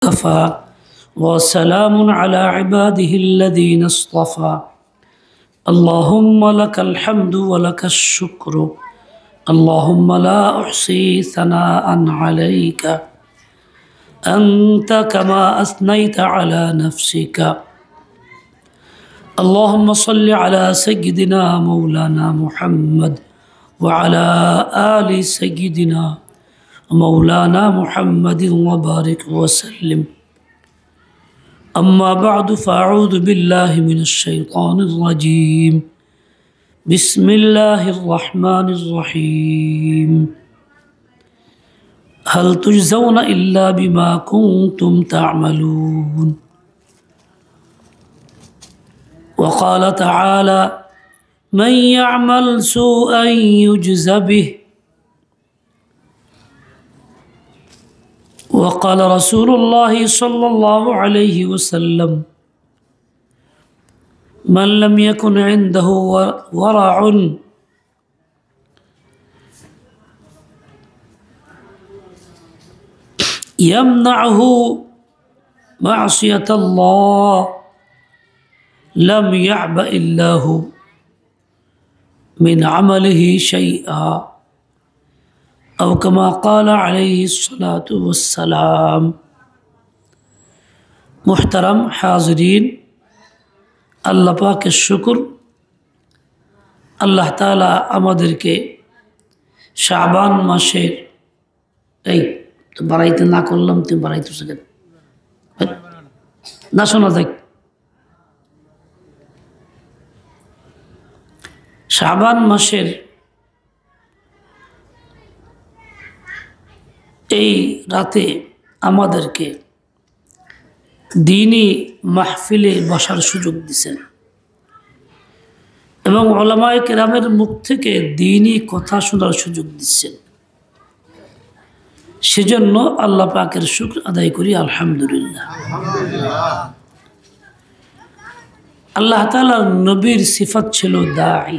اكتفى وسلام على عباده الذين اصطفى اللهم لك الحمد ولك الشكر اللهم لا أحصي ثناء عليك أنت كما أثنيت على نفسك اللهم صل على سيدنا مولانا محمد وعلى آل سيدنا مولانا محمد وبارك وسلم أما بعد فأعوذ بالله من الشيطان الرجيم بسم الله الرحمن الرحيم هل تجزون إلا بما كنتم تعملون وقال تعالى من يعمل سوءا يجز به وقال رسول الله صلى الله عليه وسلم من لم يكن عنده ورع يمنعه معصية الله لم يعبأ الله من عمله شيئا أو كما قال عليه الصلاة والسلام محترم حاضرين আল্লাহ পাকের শুকর আল্লাহ তাআলা আমাদেরকে শাবান মাসের এই তো বাড়াইতে না করলাম তুমি বাড়াইতেছ কেন না শোনা যাক শাবান মাসের এই রাতে আমাদেরকে দ্বীনি মাহফিলে বসার সুযোগ দিয়েছেন এবং উলামায়ে কেরামের মুখ থেকে দ্বীনি কথা শোনার সুযোগ দিচ্ছেন সেজন্য আল্লাহ পাকের শুকর আদায় করি আলহামদুলিল্লাহ আল্লাহ তাআলার নবীর সিফাত ছিল দাঈ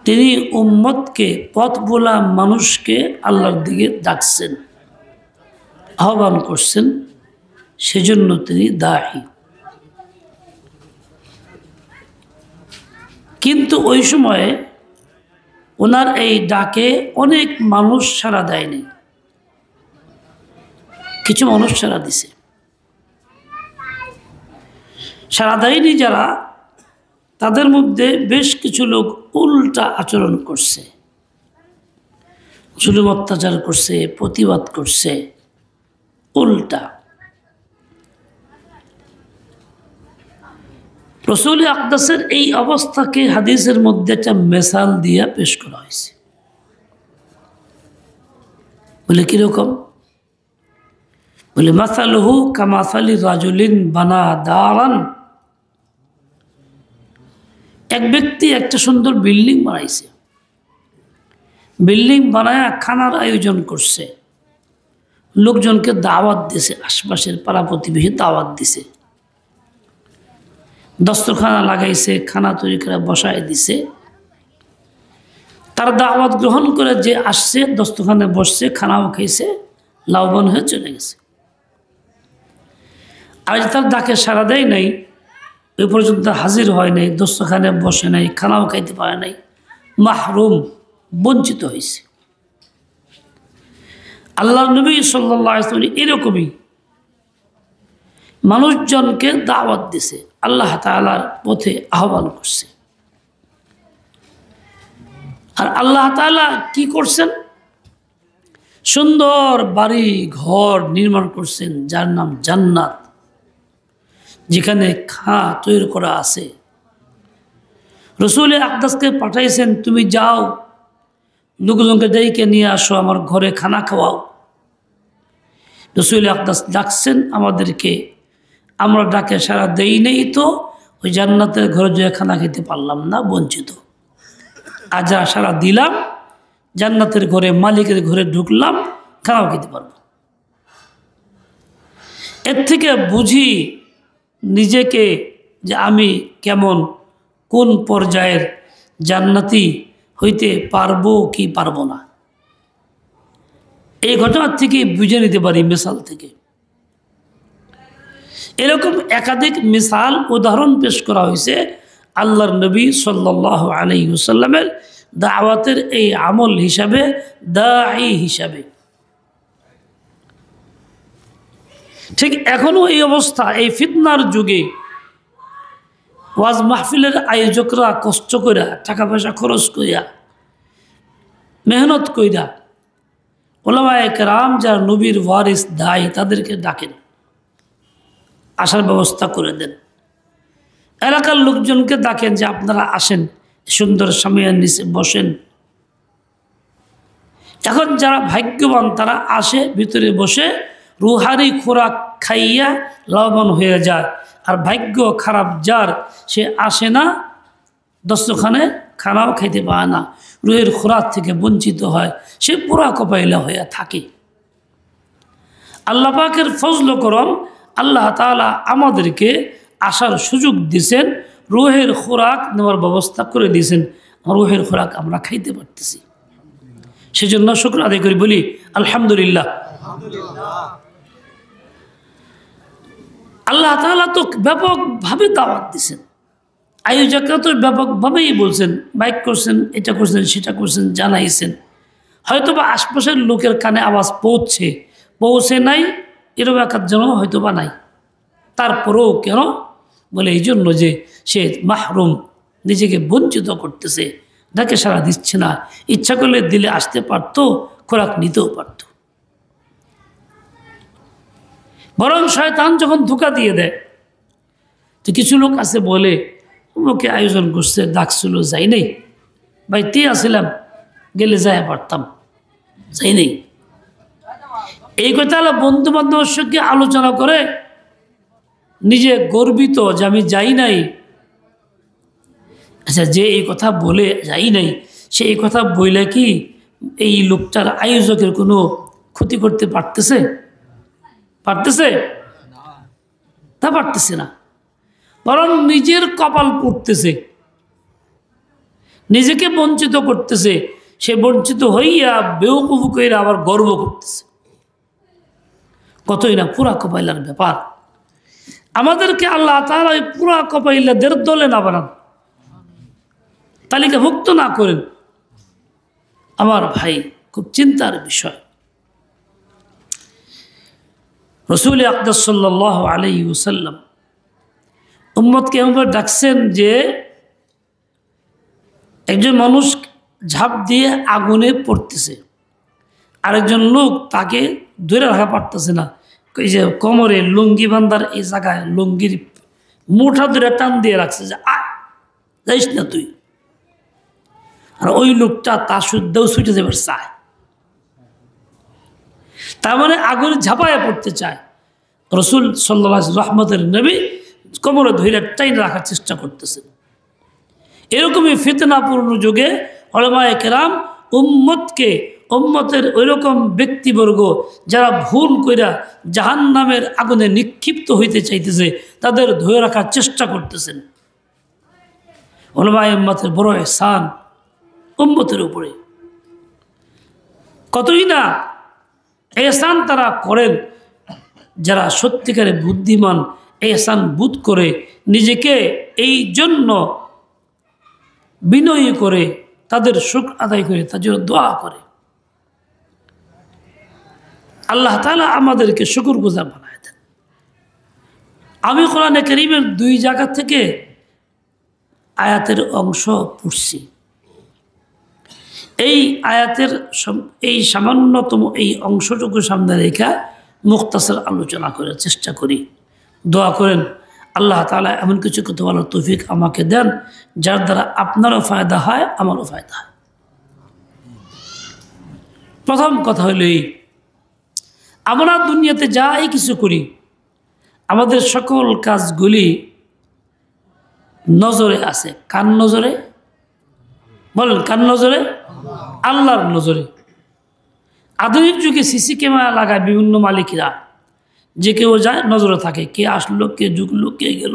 তিনি উম্মতকে পথ ভোলা মানুষকে আল্লাহর দিকে ডাকছেন আহ্বান করছেন সেজন্য তিনি দাঈ কিন্তু ওই সময়ে ওনার এই ডাকে অনেক মানুষ সাড়া দেয়নি কিছু মানুষ সাড়া দিছে সাড়া দেয়নি যারা তাদের মধ্যে বেশ কিছু লোক উল্টা আচরণ করছে জুলুম অত্যাচার করছে প্রতিবাদ করছে উল্টা রাসূল আকদাসের এই অবস্থাকে হাদিসের মধ্যে একটা মিসাল দিয়ে পেশ করা হয়েছে বলে কিরকম বলে মাসালুহু কামাসালি রাজুলিন বানা দারান এক ব্যক্তি একটা সুন্দর বিল্ডিং বানাইছে বিল্ডিং বানায় খানার আয়োজন করছে লোকজনকে দাওয়াত দিছে আশপাশের পাড়া প্রতিবেশী দাওয়াত দিছে দস্তরখানা লাগাইছে খানা তৈরি করে বসায় দিছে তার দাওয়াত গ্রহণ করে যে আসছে দস্তরখানায় বসছে খানাও খাইছে লাভবান হয়ে চলে গেছে আর তার ডাকে সাড়া দেয় নাই এই পর্যন্ত হাজির হয় নাই দস্তরখানায় বসে নাই খানাও খাইতে পারে নাই মাহরুম বঞ্চিত হয়েছে আল্লাহর নবী সাল্লাল্লাহু আলাইহি ওয়াসাল্লাম এরকমই মানুষজনকে দাওয়াত দিছে আল্লাহ তাআলার পথে আহ্বান করছে আর আল্লাহ তাআলা কি করছেন সুন্দর বাড়ি ঘর নির্মাণ করছেন যার নাম জান্নাত যেখানে খানা তৈরি করা আছে রাসূল আকদাসকে পাঠাইছেন তুমি যাও লোকজনকে ডেকে নিয়ে আসো আমার ঘরে খানা খাওয়াও রাসূল আকদাস ডাকছেন আমাদেরকে আমরা ডাকে সারা দেই নেই তো ওই জান্নাতের ঘরে যে খানা খেতে পারলাম না বঞ্চিত আজ সারা দিলাম জান্নাতের ঘরে মালিকের ঘরে ঢুকলাম খানাও খেতে পারব এর থেকে বুঝি নিজেকে যে আমি কেমন কোন পর্যায়ের জান্নাতি হইতে পারবো কি পারবো না এই ঘটনা থেকে বুঝে নিতে পারি, মিসাল থেকে। এরকম একাধিক মিসাল উদাহরণ পেশ করা হয়েছে আল্লাহর নবী সাল্লাল্লাহু আলাইহি ওয়াসাল্লামের দাওয়াতের এই আমল হিসাবে, দাঈ হিসাবে। ঠিক এখনো এই অবস্থা, এই ফিতনার যুগে ওয়াজ মাহফিলের আয়োজকরা কষ্ট কইরা, টাকা পয়সা খরচ কইরা, মেহনত কইরা উলামায়ে কেরাম যারা নবীর ওয়ারিস দাঈ তাদেরকে ডাকেন, আসার ব্যবস্থা করে দেন। এলাকার লোকজনকে ডাকেন যে আপনারা আসেন, সুন্দর সামিয়ার নিচে বসেন। এখন যারা ভাগ্যবান তারা আসে, ভিতরে বসে রুহানি খোরাক খাইয়া লাভবান হয়ে যায়। আর ভাগ্য খারাপ যার, সে আসে না, দস্তখানে খানাও খাইতে পায় না, রুহের খোরাক থেকে বঞ্চিত হয়, সে পুরা কপাইলা হয়ে থাকে। আল্লাহ পাকের ফজল করম, আল্লাহ তাআলা আমাদেরকে আসার সুযোগ দিয়েছেন, রুহের খোরাক নেওয়ার ব্যবস্থা করে দিয়েছেন। রুহের খোরাক আমরা খাইতে পারতেছি, সেজন্য শুকর আদায় করি, বলি আলহামদুলিল্লাহ। আল্লাহ তাআলা তো ব্যাপকভাবে দাওয়াত দিয়েছেন, আয়োজকরা তো ব্যাপকভাবেই বলছেন, বাইক করছেন, এটা করছেন, সেটা করছেন, জানাইছেন। হয়তোবা আশপাশের লোকের কানে আওয়াজ পৌঁছে নাই, এরকম একার জন্য হয়তোবা নাই। তারপরেও কেন বলে, এই জন্য যে সে মাহরুম, নিজেকে বঞ্চিত করতেছে, ডাকে সাড়া দিচ্ছে না। ইচ্ছা করলে দিলে আসতে পারতো, খোরাক নিতেও পারত। বরং শয়তান যখন ধোঁকা দিয়ে দেয়, তো কিছু লোক আছে বলে, ওকে আয়োজন করছে, ডাকছিল, যাই নেই ভাই, তে আসছিলাম, গেলে যাই পারতাম, যাই নেই। এই কথা বন্ধু বান্ধবের সঙ্গে আলোচনা করে নিজে গর্বিত যে আমি যাই নাই। আচ্ছা, যে এই কথা বলে যাই নাই, সে এই কথা বইলে কি এই লোকটার আয়োজকের কোনো ক্ষতি করতে পারতেছে? তা পারতেছে না। বরং নিজের কপাল পুড়তেছে, নিজেকে বঞ্চিত করতেছে। সে বঞ্চিত হইয়া বেউকুফ কইরা আবার গর্ব করতেছে। কতই না পুরা কপাইলার ব্যাপার। আমাদেরকে আল্লাহ তাআলা পুরা কপাইলাদের দলে না বানান, তালিকাভুক্ত না করেন। আমার ভাই, খুব চিন্তার বিষয়। রাসূল আকরাম সাল্লাল্লাহু আলাইহি ওয়াসাল্লাম উম্মতকে এমন ডাকছেন যে একজন মানুষ ঝাঁপ দিয়ে আগুনে পড়তেছে, আরেকজন লোক তাকে ধরে রাখা পারতেছে না। এই যে কোমরে লুঙ্গি বান্ধার এই জায়গায় লুঙ্গির মুঠা ধরে টান দিয়ে রাখছে যে যাইস না তুই। আর ওই লোকটা তার শুদ্ধেও ছুটে যাবার চায়, তার মানে আগুনে ঝাঁপাইয়া পড়তে চায়। রাসূল সাল্লাল্লাহু আলাইহি ওয়াসাল্লাম রহমতের নবী কোমরে ধরে টাইন রাখার চেষ্টা করতেছেন। এরকমই ফিতনাপূর্ণ যুগে উলামায়ে কেরাম উম্মতের ওইরকম ব্যক্তিবর্গ যারা ভুল কইরা জাহান্নামের আগুনে নিক্ষিপ্ত হইতে চাইতেছে, তাদের ধরে রাখার চেষ্টা করতেছেন। উলামায়ে উম্মতের বড় ইহসান উম্মতের উপরে, কতই না ইহসান তারা করেন। যারা সত্যিকারে বুদ্ধিমান, ইহসান বোধ করে, নিজেকে এই জন্য বিনয়ী করে, তাদের শুকর আদায় করে, তার জন্য দোয়া করে। আল্লাহ তাআলা আমাদেরকে শুকরগুজার বানায় দেন। আমি কোরআনে কারীমের 2 জায়গা থেকে আয়াতের অংশ পড়ছি। এই আয়াতের এই সামান্যতম এই অংশটুকু সামনে রেখে মুখতাসার আলোচনা করার চেষ্টা করি। দোয়া করেন আল্লাহ তাআলা এমন কিছু কথা বলার তৌফিক আমাকে দেন যার দ্বারা আপনারও ফায়দা হয়, আমারও ফায়দা হয়। প্রথম কথা হলো এই, আমরা দুনিয়াতে যাই কিছু করি, আমাদের সকল কাজগুলি নজরে আছে। কার নজরে? বলেন, কার নজরে? আল্লাহর নজরে। আধুনিক যুগে সিসি ক্যামেরা লাগায় বিভিন্ন মালিকরা, যে কেউ যায় নজরে থাকে, কে আসলো, কে ঝুঁকলো, কে গেল,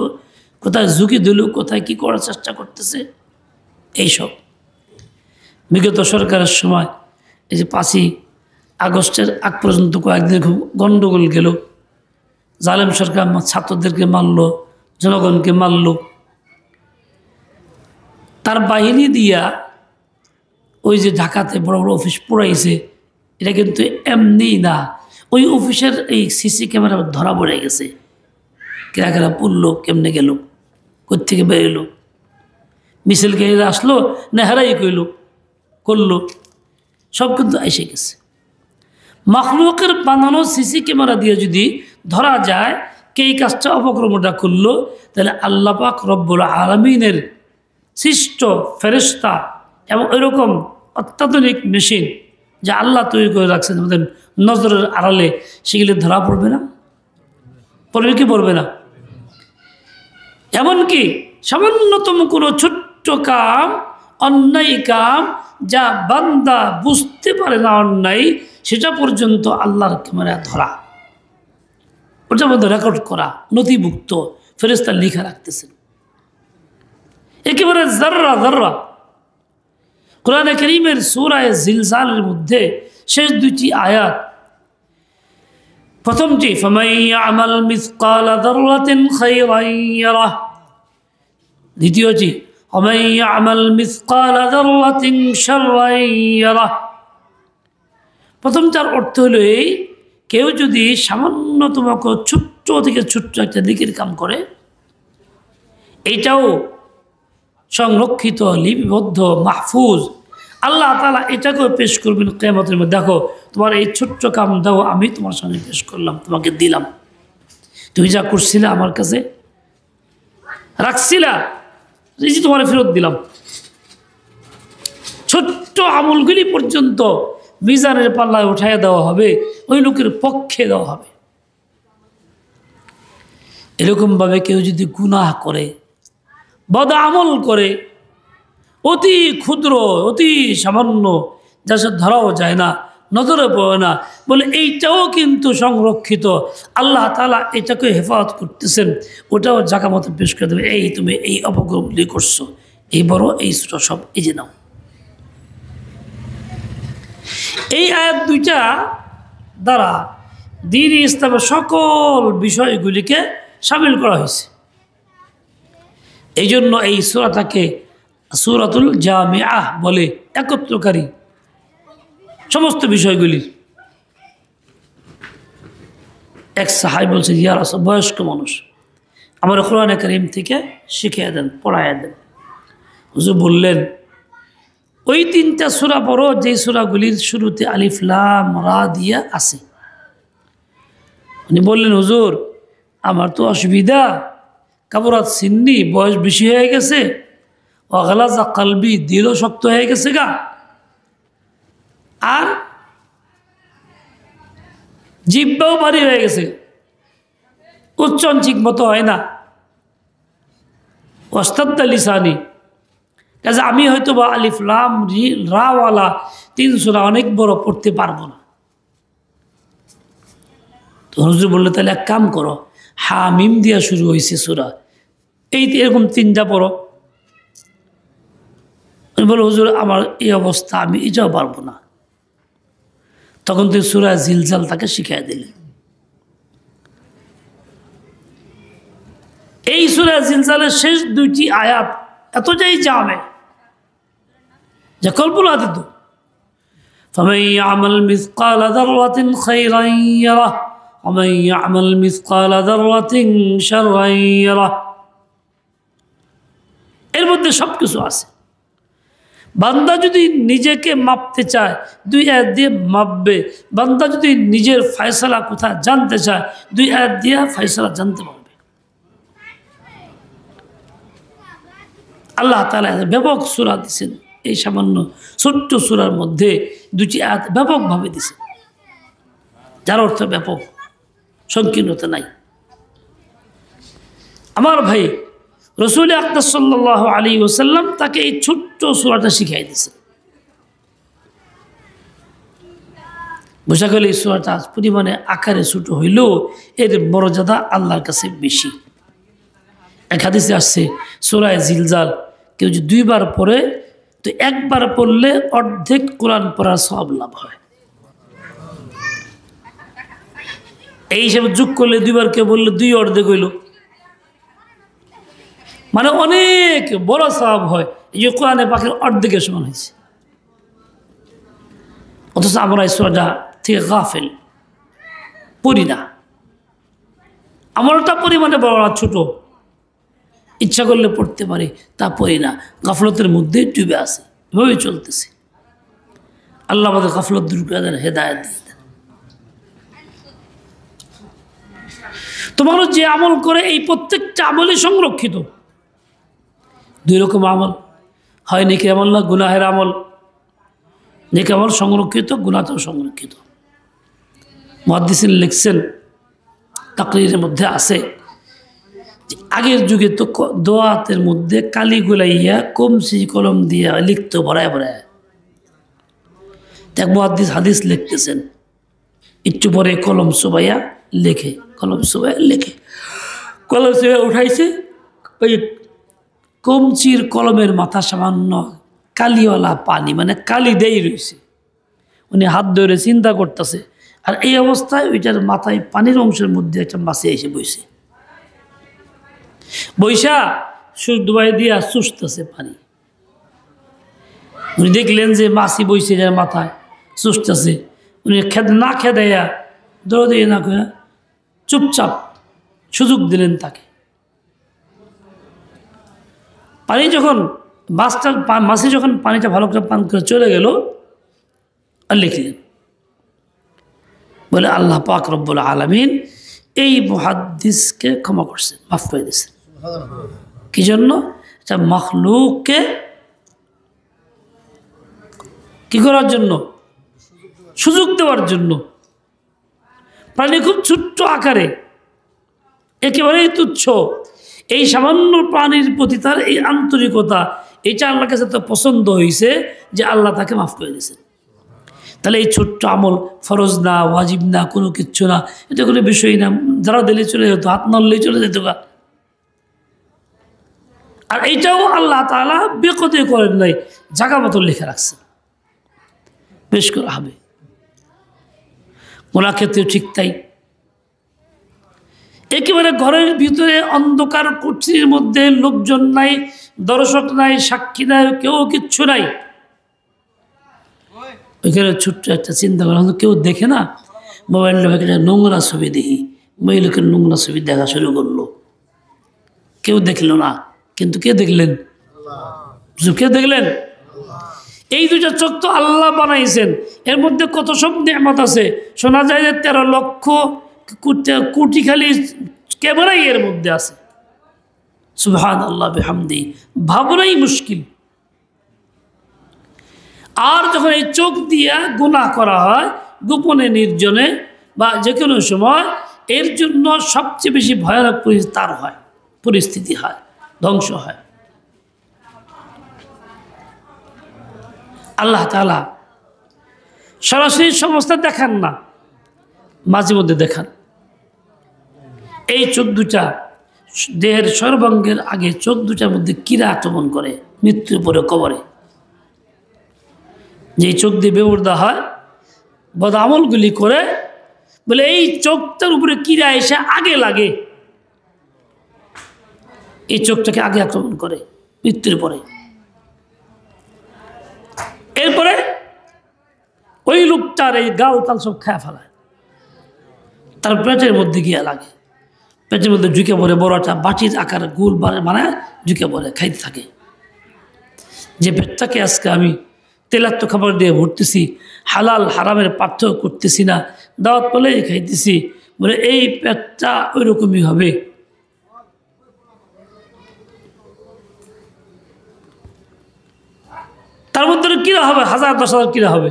কোথায় ঝুঁকি দিল, কোথায় কি করার চেষ্টা করতেছে, এইসব। বিগত সরকারের সময় এই যে 5ই আগস্টের আগ পর্যন্ত কয়েকদিন খুব গণ্ডগোল গেল। জালেম সরকার ছাত্রদেরকে মারল, জনগণকে মারল। তার বাহিনী দিয়া ওই যে ঢাকাতে বড় বড় অফিস পোড়াইছে, এটা কিন্তু এমনি না। ওই অফিসের এই সিসি ক্যামেরা ধরা পড়ে গেছে, কেরা কেরা পড়লো, কেমনে গেল, কোত্থেকে বেরোলো, মিছিলকে আসলো না হেরাই করলো, সব কিন্তু এসে গেছে। মাখলুকের বানানো সিসি ক্যামেরা দিয়ে যদি ধরা যায় কে এই কাজটা অপক্রমটা করলো, তাহলে আল্লাহ পাক রব্বুল আলামিনের সৃষ্ট ফেরেশতা এবং এরকম অত্যাধুনিক মেশিন যা আল্লাহ তৈরি করে রাখছেন আমাদের নজরের আড়ালে, সেগুলি ধরা পড়বে না? পড়বে কি পড়বে না? এমনকি সামান্যতম কোনো ছোট্ট কাম, অন্যায় কাম যা বান্দা বুঝতে পারে না অন্যায়, সেটা পর্যন্ত আল্লাহর ক্যামেরা ধরা, ওটার মধ্যে রেকর্ড করা, নথিভুক্ত ফেরেশতা লিখে রাখতেছেন একেবারে যাররা যাররা। কোরআনে কারীমের সূরা জিলজালের মধ্যে শেষ দুইটি আয়াত, প্রথমটি ফামান ইয়ামাল মিসকালা যাররাতিন খায়রান ইয়ারাহ, দ্বিতীয়টি ওয়ামান ইয়ামাল মিসকালা যাররাতিন শাররান ইয়ারাহ। প্রথমটার অর্থ হলো এই, কেউ যদি সামান্যতম ছোট্ট থেকে ছোট্ট একটা দিকের কাম করে, এইটাও সংরক্ষিত, লিপিবদ্ধ, মাহফুজ। আল্লাহ তাআলা এটাকেও পেশ করবেন কিয়ামতের মধ্যে, দেখো তোমার এই ছোট্ট কাম দাও, আমি তোমার সামনে পেশ করলাম, তোমাকে দিলাম, তুমি যা করছিলে আমার কাছে রাখছিলা, এই যে তোমার ফেরত দিলাম। ছোট্ট আমলগুলি পর্যন্ত মিজানের পাল্লায় উঠাইয়া দেওয়া হবে, ওই লোকের পক্ষে দেওয়া হবে। এরকমভাবে কেউ যদি গুনাহ করে, বদ আমল করে, অতি ক্ষুদ্র, অতি সামান্য, যার সাথে ধরাও যায় না, নজরে পড়ে না, বলে এইটাও কিন্তু সংরক্ষিত, আল্লাহ তাআলা এটাকে হেফাজত করতেছেন, ওটাও জায়গা মতো পেশ করে দেবে। এই তুমি এই অপকর্মগুলি করছো, এই বড় এই ছোট সব এই যে নাও। এই আয়াত দুইটা দ্বারা দ্বীন ইসলামের সকল বিষয়গুলিকে শামিল করা হয়েছে। এই জন্য এই সূরাটাকে সূরাতুল জামিআহ বলে, একত্রকারী সমস্ত বিষয়গুলির। এক সাহাবী বলছে, ইয়া রাসূল, বয়স্ক মানুষ, আমার কোরআনে কারীম থেকে শিখিয়ে দেন, পড়াইয়া দেন। হুজুর বললেন, ওই তিনটা সূরা পড়ো যে সূরাগুলির শুরুতে আলিফ লাম রা দিয়া আছে। উনি বললেন, হুজুর আমার তো অসুবিধা, কাবরাত সিন্নি, বয়স বেশি হয়ে গেছে, ওয়াগলাযা কলবি, দিলও শক্ত হয়ে গেছে গা, আর জিহ্বাও ভারী হয়ে গেছে, উচ্চারণ ঠিক মতো হয় না, ওয়াস্তাদ্দা লিসানি। কাজে আমি হয়তো বা আলিফ লাম রাওয়ালা 3 সূরা অনেক বড় পড়তে পারবো না। তো হুজুর বললো, তাহলে এক কাম করো, হামিম দিয়া শুরু হয়েছে সূরা, এই এরকম 3টা পড়ো। বলো, হুজুর আমার এই অবস্থা, আমি এটাও পারবো না। তখন তুই সূরা জিলজাল তাকে শিখিয়ে দিলেন। এই সূরা জিলজালের শেষ দুইটি আয়াত এতটাই জামে যা কল্পনাতীত। ফামান ইয়ামাল মিসকালা যাররাতিন খায়রান ইয়ারাহ ওয়া মান ইয়ামাল মিসকালা যাররাতিন শাররান ইয়ারাহ। এর মধ্যে সবকিছু আছে। বান্দা যদি নিজেকে মাপতে চায় 2 আয়াত দিয়ে মাপবে, বান্দা যদি নিজের ফয়সালা কোথায় জানতে চায় 2 আয়াত দিয়ে ফয়সালা জানতে পারবে। আল্লাহ তাআলা ব্যাপক সূরা দিয়েছেন, এই সামান্য ছোট্ট সূরার মধ্যে 2টি আয়াত ব্যাপকভাবে দিয়েছেন, যার অর্থ ব্যাপক, সংকীর্ণতা নাই। আমার ভাই রাসূল আকরাম সাল্লাল্লাহু আলাইহি ওয়াসাল্লাম তাকে এই ছোট্ট সূরাটা শিখিয়ে দিয়েছেন। বোঝা গেল এই সূরাটা পরিমাণে আকারে ছোট হইলেও এর মর্যাদা আল্লাহর কাছে বেশি। এক হাদিসে আসছে, সূরা জিলজাল কেউ যদি 2 বার পড়ে, তো 1 বার পড়লে অর্ধেক কোরআন পড়ার সওয়াব লাভ হয়। এই হিসাবে যোগ করলে দুইবার কেউ বললে দুই অর্ধেক হইল, মানে অনেক বড় সওয়াব হয়। এই যে কোরআনে পাকের অর্ধেকের সমান হয়েছে, অথচ আমরা এই সূরাটা থেকে গাফেল, পড়ি না। আমলটা পরিমাণে বড় না ছোট, ইচ্ছা করলে পড়তে পারি, তা পড়ি না, গাফলতের মধ্যে ডুবে আছে, এভাবেই চলতেছে। আল্লাহ আমাদের গাফলত দূর করে দেন, হেদায়েত দিয়ে দেন। তো মানুষ যে আমল করে এই প্রত্যেকটা আমলই সংরক্ষিত। দুই রকম আমল হয়, নেকি আমল না গুনাহের আমল। নেকি আমল সংরক্ষিত, গুনাহটাও সংরক্ষিত। মুহাদ্দিসিন লিখছেন, তাকরীরের মধ্যে আছে যে আগের যুগে তো দোয়াতের মধ্যে কালি গুলাইয়া কমসি কলম দিয়া লিখতো ভরায় ভরায়। এক মুহাদ্দিস হাদিস লিখতেছেন, একটু পরে কলম চুবাইয়া লেখে, কলম চুবাইয়া লেখে, কলম চুবাইয়া উঠাইছে, ওই কমচির কলমের মাথা সামান্য কালিওয়ালা পানি, মানে কালি দেই রয়েছে। উনি হাত ধরে চিন্তা করতেছে, আর এই অবস্থায় ওইটার মাথায় পানির অংশের মধ্যে একটা মাছি এসে বইছে, বৈশা সুর ডুবাই দিয়া চুষতেছে পানি। উনি দেখলেন যে মাছি বইছে যার মাথায় চুষতেছে, উনি না খেদাইয়া দৌড় দিয়ে না করে চুপচাপ সুযোগ দিলেন তাকে। পানি যখন মাছি যখন পানিটা ভালো করে পান করে চলে গেল, আর লিখলেন, বলে আল্লাহ পাক রব্বুল আলামিন এই মুহাদ্দিসকে ক্ষমা করছেন, মাফ করে দিয়েছেন। কি জন্য? এটা মখলুককে কি করার জন্য? সুযোগ দেওয়ার জন্য। প্রাণী খুব ছোট্ট আকারে, একেবারেই তুচ্ছ, এই সামান্য প্রাণীর প্রতি তার এই আন্তরিকতা, এটা আল্লাহর কাছে তো পছন্দ হয়েছে যে আল্লাহ তাকে মাফ করে দিয়েছেন। তাহলে এই ছোট্ট আমল ফরজ না, ওয়াজিব না, কোনো কিচ্ছু না, এটা কোনো বিষয় না, যারা দিলে চলে যেত, হাত নাড়লেই চলে যেত গা। আর এইটাও আল্লাহ তাআলা বেকতে করেন নাই, জায়গা মতো লিখে রাখছেন, বেশ করা হবে। গোনা ক্ষেত্রেও ঠিক তাই। একেবারে ঘরের ভিতরে অন্ধকার কুঠির মধ্যে লোকজন নাই, দর্শক নাই, সাক্ষী নাই, কেউ কিচ্ছু নাই, ওইখানে ছোট্ট একটা চিন্তা করা, কেউ দেখে না, মোবাইলটা একটা নোংরা ছবি দেখি, মেয়েলোকের নোংরা ছবি দেখা শুরু করলো, কেউ দেখলো না, কিন্তু কে দেখলেন? কে দেখলেন? এই দুইটা চোখ তো আল্লাহ বানাইছেন, এর মধ্যে কত সব নিয়ামত আছে। শোনা যায় যে 13 লক্ষ কোটি খালি ক্যামেরাই এর মধ্যে আছে। সুবহানাল্লাহ বিহামদি, ভাবনাই মুশকিল। আর যখন এই চোখ দিয়া গুনাহ করা হয় গোপনে, নির্জনে বা যে কোনো সময়, এর জন্য সবচেয়ে বেশি ভয়ানক পরিস্থিতি হয়, ধ্বংস হয়। আল্লাহ তাআলা সরাসরি সমস্ত দেখান না, মাঝে মধ্যে দেখান। এই চোখ দুটা দেহের সর্বাঙ্গের আগে চোখ দুটার মধ্যে কিরা আক্রমণ করে মৃত্যুর পরে কবরে। যেই চোখ দিয়ে বেপরদা হয়, বদ আমলগুলি করে, বলে এই চোখটার উপরে কিরা এসে আগে লাগে, এই চোখটাকে আগে আক্রমণ করে মৃত্যুর পরে। এরপরে ওই লোকটার এই গাল তাল সব খায় ফেলায়, তার পেটের মধ্যে গিয়ে লাগে, পেটের মধ্যে ঢুকে পড়ে, বড় একটা বাটির আকার গোল বানায় ঢুকে পড়ে, খাইতে থাকে। যে পেটটাকে আজকে আমি তেলাক্ত খাবার দিয়ে ভরতেছি, হালাল হারামের পার্থক্য করতেছি না, দাওয়াত পেলেই খাইতেছি, বলে এই পেটটা ওই রকমই হবে। তার মধ্যে কিরা হবে, 1000-10,000 কিরা হবে,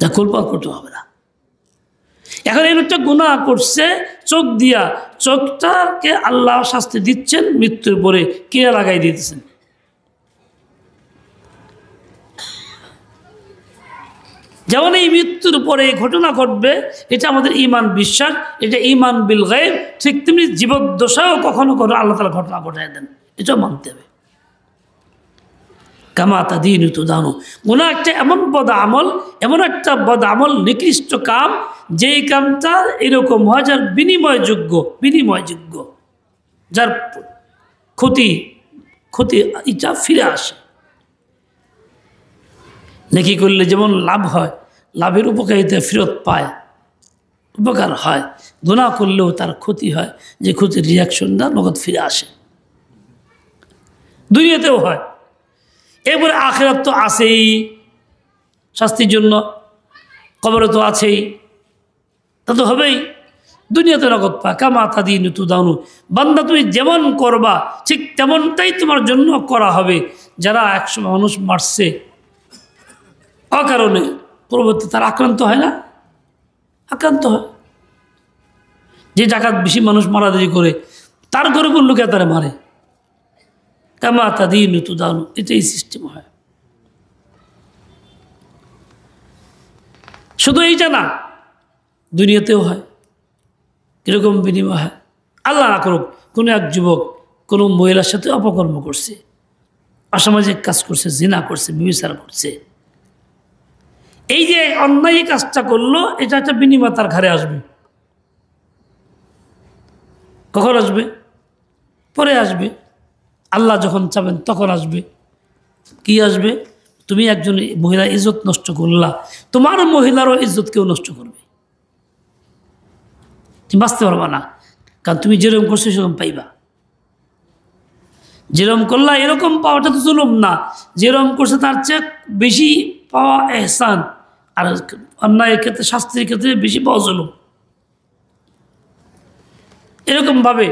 যা কল্পনা করতে হবে না। এখন এই লোকটা গুনাহ করছে চোখ দিয়া, চোখটাকে আল্লাহ শাস্তি দিচ্ছেন, মৃত্যুর পরে কিরা লাগাই দিতেছেন। যেমন এই মৃত্যুর পরে এই ঘটনা ঘটবে, এটা আমাদের ঈমান বিশ্বাস, এটা ঈমান বিল গায়ব। ঠিক তেমনি জীবদ্দশাও কখনো কখনো আল্লাহ তাআলা ঘটনা ঘটায় দেন, এটাও মানতে হবে। কামা তাদিনু তুদানু। গুনাহ একটা এমন এমন একটা বদ আমল, নিকৃষ্ট কাম, যেই কামটা এরকম হয় যার বিনিময়যোগ্য, যার ক্ষতি ইচ্ছা ফিরে আসে। নেকি করলে যেমন লাভ হয়, লাভের উপকারিতা ফেরত পায়, উপকার হয়, গুনাহ করলেও তার ক্ষতি হয়, যে ক্ষতির রিয়াকশনটা নগদ ফিরে আসে, দুনিয়াতেও হয়। এরপরে আখিরাত তো আছেই শাস্তির জন্য, কবরে তো আছেই, তা তো হবেই। দুনিয়াতে নগদ পা কামা তাদিনু তুদানু। বান্দা তুমি যেমন করবা ঠিক তেমনটাই তোমার জন্য করা হবে। যারা একসময় মানুষ মারছে অকারণে, পরবর্তী তার আক্রান্ত হয় না? আক্রান্ত হয়। যে ডাকাত বেশি মানুষ মারামারি করে, তার ঘরে কোন লোকে তারা মারে। কামা তাদিনু তুদানু, এটাই সিস্টেম হয়। শুধু এইটা না, দুনিয়াতেও হয়। কীরকম বিনিময় হয়? আল্লাহ না করুক, কোনো এক যুবক কোনো মহিলার সাথে অপকর্ম করছে, অসামাজিক কাজ করছে, জিনা করছে, ব্যভিচার করছে। এই যে অন্যায় কাজটা করলো, এটা একটা বিনিময় তার ঘরে আসবে। কখন আসবে? পরে আসবে। আল্লাহ যখন চাবেন তখন আসবে। কি আসবে? তুমি একজন মহিলার ইজ্জত নষ্ট করলা, তোমার মহিলারও ইজ্জত কেউ নষ্ট করবে, তুমি বাঁচতে পারবা না। কারণ তুমি যেরকম করছো সেরকম পাইবা। যেরকম করলা এরকম পাওয়াটা তো জুলুম না, যেরকম করছে তার চেয়ে বেশি পাওয়া এহসান, আর অন্যায়ের ক্ষেত্রে, শাস্তির ক্ষেত্রে বেশি পাওয়া জুলুম। এরকমভাবে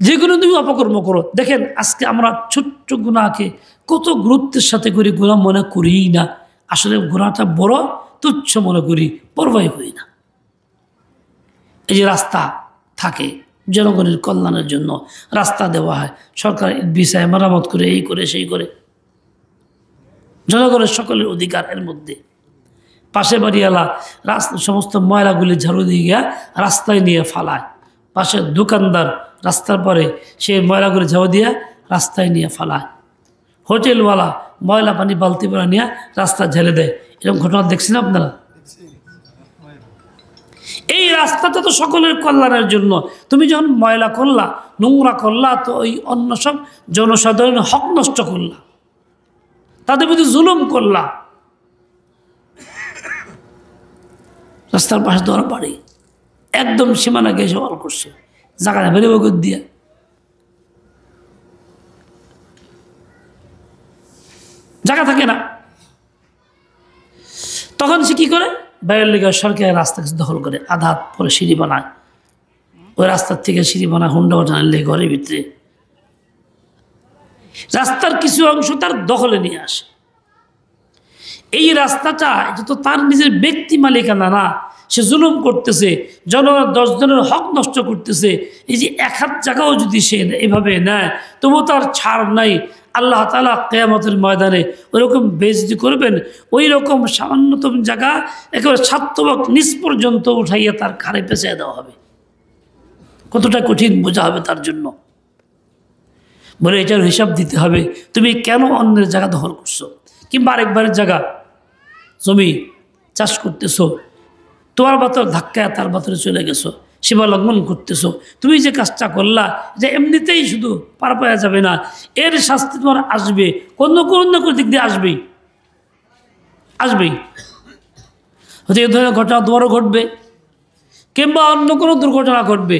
যে কোনো তুমি অপকর্ম করো। দেখেন আজকে আমরা ছোট্ট গুনাহকে কত গুরুত্বের সাথে করি, গুনাহ মনে করিই না। আসলে গুনাহটা বড় তুচ্ছ মনে করি, পরবাই করি না। এই যে রাস্তা থাকে জনগণের কল্যাণের জন্য, রাস্তা দেওয়া হয়, সরকার বিষয়ে মেরামত করে, এই করে সেই করে, জনগণের সকলের অধিকার। এর মধ্যে পাশে বাড়িওয়ালা সমস্ত ময়লাগুলি ঝাড়ু দিয়ে গিয়া রাস্তায় নিয়ে ফালায়, পাশে দোকানদার রাস্তার পরে সে ময়লাগুলি ঝাড়ু দিয়ে রাস্তায় নিয়ে ফালায়, হোটেলওয়ালা ময়লা পানি বালতি করে নিয়ে রাস্তা ঝেলে দেয়। এরকম ঘটনা দেখছেন আপনারা? এই রাস্তাটা তো সকলের কল্যাণের জন্য। তুমি যখন ময়লা করলা, নোংরা করলা, তো ওই অন্য সব জনসাধারণের হক নষ্ট করলা, তাদের প্রতি জুলুম করলা। রাস্তার পাশে ধরা বাড়ি একদম সীমানা গিয়ে সওয়াল করছে, জায়গাটা বেড়ে বগর দিয়ে। জায়গা থাকে না, তখন সে কী করে? বাইরের লেগে সরকারের রাস্তা দখল করে, আধা হাত পরে সিঁড়ি বানায়, ওই রাস্তার থেকে সিঁড়ি বানায়, হুন্ডা বানালে ঘরের ভিতরে রাস্তার কিছু অংশ তার দখলে নিয়ে আসে। এই রাস্তাটা এটা তো তার নিজের ব্যক্তি মালিকানা না, সে জুলুম করতেছে, 10 জনের হক নষ্ট করতেছে। এই যে এক হাত জায়গাও যদি সে এভাবে নেয়, তবু তার ছাড় নাই। আল্লাহ তাআলা কিয়ামতের ময়দানে ওইরকম বেইজ্জতি করবেন। ওই রকম সামান্যতম জায়গা একেবারে ছাত্রবক নিচ পর্যন্ত উঠাইয়া তার ঘাড়ে পেঁচাইয়া দেওয়া হবে। কতটা কঠিন বোঝা হবে তার জন্য। বলে এটার হিসাব দিতে হবে, তুমি কেন অন্যের জায়গা দখল করছো? কিংবা আরেকবারের জায়গা জমি চাষ করতেছো, তোমার বাতর ধাক্কায় তার বাতরে চলে গেছো, সীমা লঙ্ঘন করতেছো। তুমি যে কাজটা করলা, যে এমনিতেই শুধু পার পাওয়া যাবে না, এর শাস্তি তোমার আসবে, কোনো দিক দিয়ে আসবেই। হয়তো এই ধরনের ঘটনা তোমারও ঘটবে, কিংবা অন্য কোনো দুর্ঘটনা ঘটবে,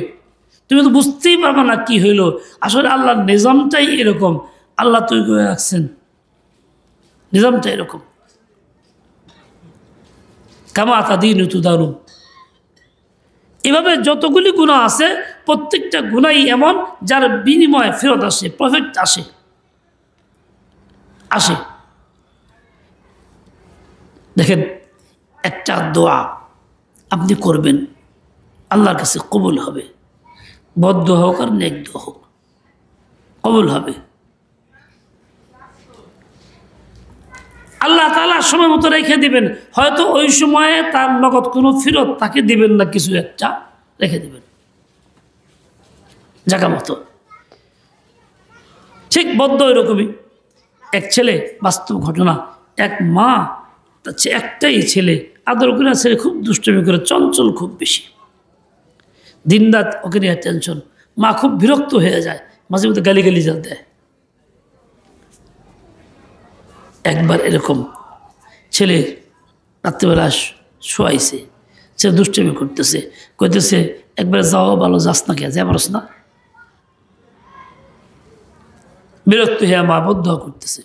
তুমি তো বুঝতেই পারবে না কি হইল। আসলে আল্লাহর নিজামটাই এরকম, আল্লাহ তৈরি করে রাখছেন, নিজামটা এরকম। কামা তাদিনু তুদানু। এভাবে যতগুলি গুনাহ আছে, প্রত্যেকটা গুনাহই এমন যার বিনিময়ে ফেরত আসে, প্রফিট আসে। দেখেন, একটা দোয়া আপনি করবেন, আল্লাহর কাছে কবুল হবে। বদ হোক আর নেক দোয়া হোক, কবুল হবে। আল্লাহ তাআলা সময় মতো রেখে দিবেন। হয়তো ওই সময়ে তার নগদ কোনো ফেরত তাকে দিবেন না, কিছু একটা রেখে দিবেন জায়গা মতো। ঠিক বদ্ধ এরকমই। এক ছেলে, বাস্তব ঘটনা, এক মা একটাই ছেলে, আদর করে ছেলে খুব দুষ্টমি করে, চঞ্চল খুব বেশি, দিনরাত ওকে নিয়ে টেনশন। মা খুব বিরক্ত হয়ে যায়, মাঝে মধ্যে গালি যা দেয়। একবার এরকম ছেলে রাত্রিবেলা শোয়াইছে, ছেলে দুষ্টমি করতেছে, কইতেছে একবার যাও ভালো, যাস না কে, যা পারস না। বিরক্ত হয়ে মা বদ্ধ করতেছে।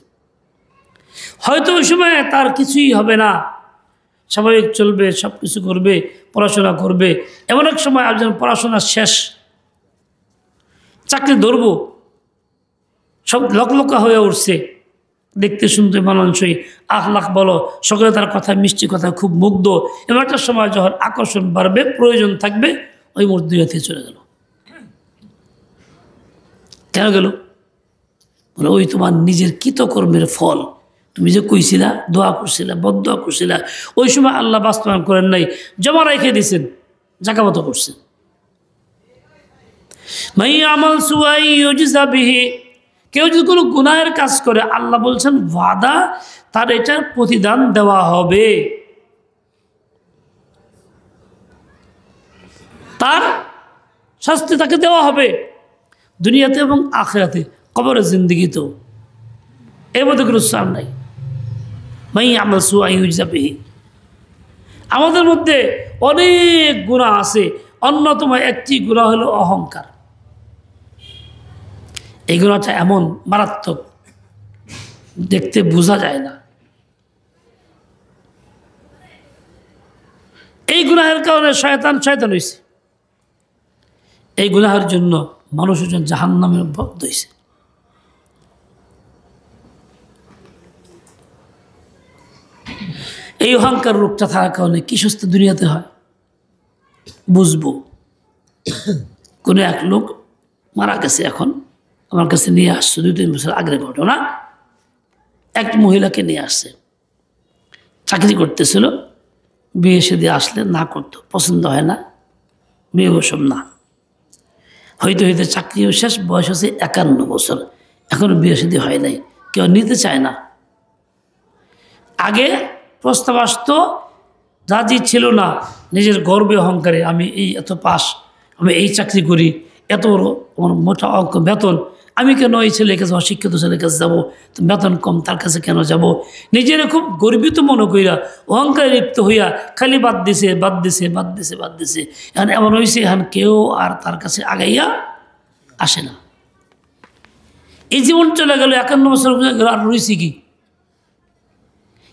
হয়তো ওই সময় তার কিছুই হবে না, স্বাভাবিক চলবে, সব কিছু করবে, পড়াশোনা করবে। এমন এক সময় একজন পড়াশোনা শেষ, চাকরি ধরবো, সব লকলকা হয়ে উঠছে, দেখতে শুনতে মানানসই, আখলাখ বলো, সকলে তার কথা, মিষ্টি কথা, খুব মুগ্ধ। এমন একটা সময় যখন আকর্ষণ বাড়বে, প্রয়োজন থাকবে, ওই মুহূর্তে দুনিয়া থেকে চলে গেল। কেন গেল? বলে ওই তোমার নিজের কৃতকর্মের ফল। তুমি যে কইছিলা, দোয়া করছিলা, বদদোয়া করছিলা, ওই সময় আল্লাহ বাস্তবায়ন করেন নাই, জমা রেখে দিয়েছেন, জাকামত করছেন। মাই আমাল সুআই ইউজজা বিহি, কেউ যদি কোনো গুনাহের কাজ করে, আল্লাহ বলছেন ওয়াদা, তার এটার প্রতিদান দেওয়া হবে, তার শাস্তি তাকে দেওয়া হবে, দুনিয়াতে এবং আখিরাতে, কবরের জিন্দেগিতেও। এর মধ্যে কোনো সার নাই। মাই আমাল সুআই ইউজজা বিহি। আমাদের মধ্যে অনেক গুনাহ আছে, অন্যতম একটি গুনাহ হলো অহংকার। এই গুনাহটা এমন মারাত্মক, দেখতে বোঝা যায় না। এই গুনাহের কারণে শয়তান হয়েছে। এই গুনাহের জন্য মানুষজন জাহান্নামে বদ্ধ হয়েছে। এই অহংকার রোগটা থাকার কারণে কি সুস্থ দুনিয়াতে হয় বুঝবো। কোনো এক লোক মারা গেছে, এখন আমার কাছে নিয়ে আসছে, 2-3 বছর আগের ঘটনা। এক মহিলাকে নিয়ে আসছে, চাকরি করতেছিল, বিয়ে শাদী আসলে না করতো, পছন্দ হয় না, বিয়ে ওসব না। হইতে হইতে চাকরিও শেষ, বয়স হচ্ছে 51 বছর, এখনো বিয়ে শাদী হয় নাই, কেউ নিতে চায় না। আগে প্রস্তাব আসতো, রাজি ছিল না, নিজের গর্বে অহংকারে, আমি এই এত পাস, আমি এই চাকরি করি, এত বড় আমার মোটা অঙ্ক বেতন, আমি কেন এই ছেলের কাছে, অশিক্ষিত ছেলের কাছে যাবো, তো বেতন কম, তার কাছে কেন যাব। নিজের খুব গর্বিত মনে কইরা, অহংকারে লিপ্ত হইয়া খালি বাদ দিছে। এখন এমন হয়েছে, এখন কেউ আর তার কাছে আগাইয়া আসে না। এই জীবন চলে গেল, 51 বছর আর রয়েছে কি?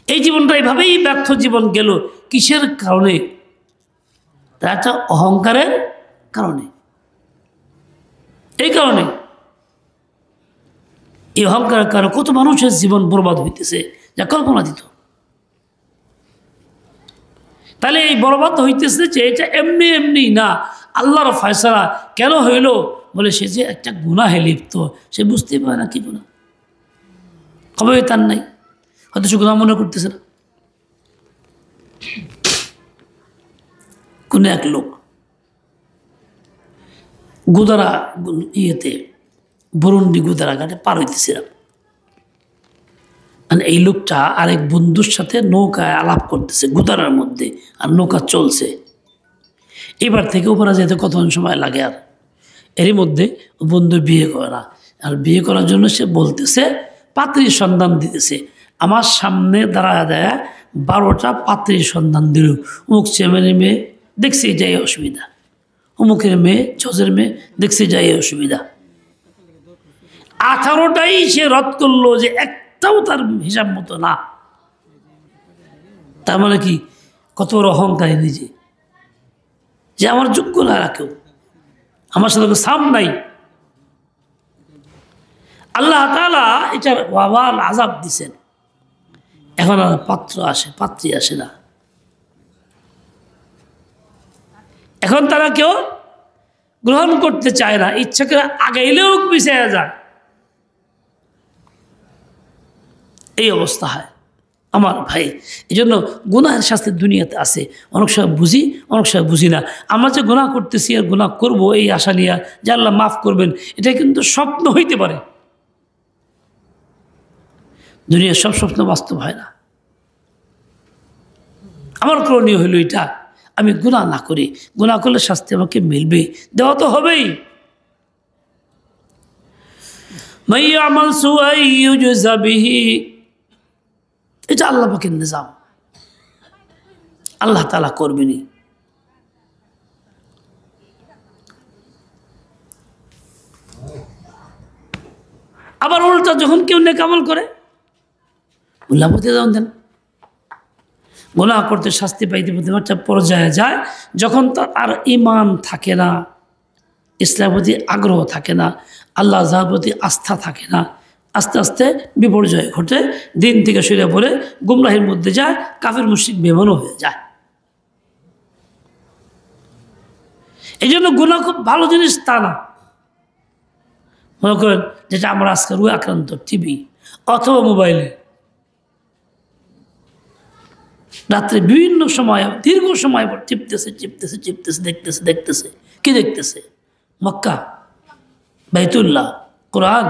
এই জীবনটা এইভাবেই ব্যর্থ জীবন গেল। কিসের কারণে? তার একটা অহংকারের কারণে। এই কারণে, এই অহংকারের কারণে কত মানুষের জীবন বরবাদ হইতেছে, যা কল্পনা দিত। তাহলে এই বরবাদ হইতেছে যে এটা এমনি না, আল্লাহর ফয়সালা। কেন হইল? বলে সে যে একটা গুনাহে লিপ্ত, সে বুঝতেই পারে না কি গুনাহ, খবর তার নাই, হয়তো সে গুনাহ মনে করতেছে না। কোন এক লোক গুদারা বরুন্ডি গুদারা ঘাটে পার হইতেছিলাম, মানে এই লোকটা আরেক বন্ধুর সাথে নৌকায় আলাপ করতেছে গুদারার মধ্যে, আর নৌকা চলছে। এবার থেকে ওপরে যেতে কতক্ষণ সময় লাগে, আর এরই মধ্যে বন্ধুর বিয়ে করে না, আর বিয়ে করার জন্য সে বলতেছে, পাত্রীর সন্ধান দিতেছে। আমার সামনে দাঁড়ায় দেয় 12টা পাত্রীর সন্ধান দিল। অমুক চেমের মেয়ে, দেখছি যাই অসুবিধা, অমুকের মেয়ে, জজের মেয়ে, দেখছি যাই অসুবিধা। 18টাই সে রদ করলো, যে একটাও তার হিসাব মতো না। তার মানে কি? কত বড় অহংকারী নিজে, যে আমার যোগ্য না কেউ, আমার সাথে সাম নাই। আল্লাহ তাআলা এটার ওয়াবাল আযাব দিছেন। এখন আর পাত্রী আসে না। এখন তারা কেউ গ্রহণ করতে চায় না, ইচ্ছা করে আগাইলেও পিছিয়ে যায়। এই অবস্থা হয় আমার ভাই। এই জন্য গুনাহের শাস্তি দুনিয়াতে আছে, অনেক সময় বুঝি, অনেক সময় বুঝি না। আমরা যে গুনাহ করতেছি আর গুনাহ করবো এই আশা নিয়ে যে আল্লাহ মাফ করবেন, এটা কিন্তু স্বপ্ন হইতে পারে। দুনিয়ার সব স্বপ্ন বাস্তব হয় না। আমার করণীয় হলো এটা, আমি গুনাহ না করি। গুনাহ করলে শাস্তি আমাকে মিলবেই, দেওয়া তো হবেই। মান ইয়ামাল সুআন ইউজজা বিহি, এটা আল্লাহ পাকের নিজাম, আল্লাহ তাআলা করবেনই। আবার উল্টা যখন কেউ নেক আমল করে গুনাহ হতে দেন, গুনাহ করতে শাস্তি পাইতে পাইতে একটা পর্যায়ে যায় যখন তার আর ঈমান থাকে না, ইসলামের প্রতি আগ্রহ থাকে না, আল্লাহ যার প্রতি আস্থা থাকে না, আস্তে আস্তে বিপর্যয় ঘটে, দিন থেকে সরে পড়ে গুমরাহির মধ্যে যায়, কাফের মুশরিক বেঈমান হয়ে যায়। এই জন্য গুনাহ খুব ভালো জিনিস তা না। মনে করেন যেটা আমরা আজকে রুই আক্রান্ত টিভি অথবা মোবাইলে রাত্রে বিভিন্ন সময় দীর্ঘ সময় পর চিপতেছে চিপতেছে চিপতেছে, দেখতেছে দেখতেছে, কি দেখতেছে? মক্কা, বাইতুল্লাহ, কোরআন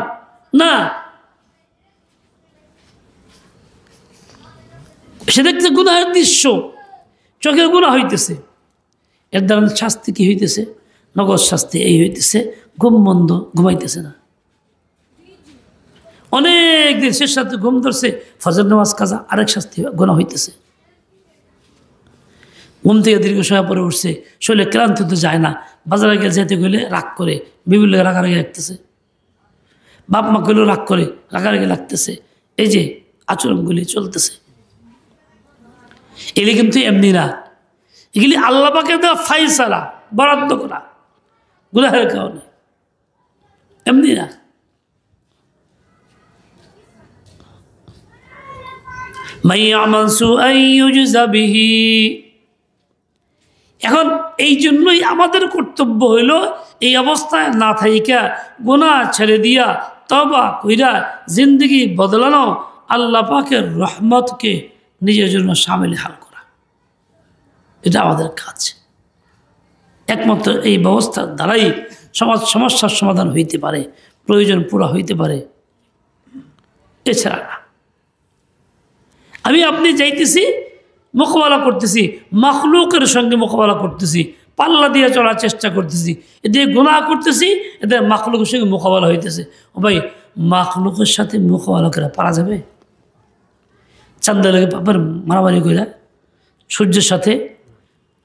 না, সে দেখতেছে গুনাহের দৃশ্য, চোখে গুনাহ হইতেছে। এর দ্বারা শাস্তি কি হইতেছে? নগদ শাস্তি এই হইতেছে, ঘুম বন্ধ, ঘুমাইতেছে না। অনেক দিন শেষ রাতে ঘুম ধরছে, ফজর নামাজ কাজা, আরেক শাস্তি গুনাহ হইতেছে। ঘুম থেকে দীর্ঘ সময় পরে উঠছে, শরীরে ক্লান্ত তো যায় না, বাজারে গিয়ে যেতে গেলে রাগ করে, বিভিন্ন রাগারাগি লাগতেছে, বাপ মা গেলেও রাগ করে, রাগারাগি লাগতেছে। এই যে আচরণগুলি চলতেছে, এগুলি কিন্তু এমনি না, এগুলি আল্লাহ পাকের দেওয়া ফায়সালা, বরাদ্দ করা, গুনাহের কারণে, এমনি না। মান ইয়ামাল সুআন ইউজজা বিহি। এখন এই জন্যই আমাদের কর্তব্য হইল এই অবস্থায় না থাইকা গুনাহ ছেড়ে দিয়া তওবা কইরা জিন্দেগি বদলানো, আল্লাহ পাকের রহমতকে নিজের জন্য শামিল হাল করা, এটা আমাদের কাজ। একমাত্র এই ব্যবস্থার দ্বারাই সমস্যার সমাধান হইতে পারে, প্রয়োজন পুরা হইতে পারে, এছাড়া না। আমি আপনি যাইতেছি, মোকাবেলা করতেছি, মাখলুকের সঙ্গে মোকাবেলা করতেছি, পাল্লা দিয়ে চলার চেষ্টা করতেছি, এদের গুনাহ করতেছি, এদের মাখলুকের সঙ্গে মোকাবেলা হইতেছে। ও ভাই, মাখলুকের সাথে মোকাবেলা করে পারা যাবে? চান্দা লেগে পাবেন মারামারি করে? সূর্যের সাথে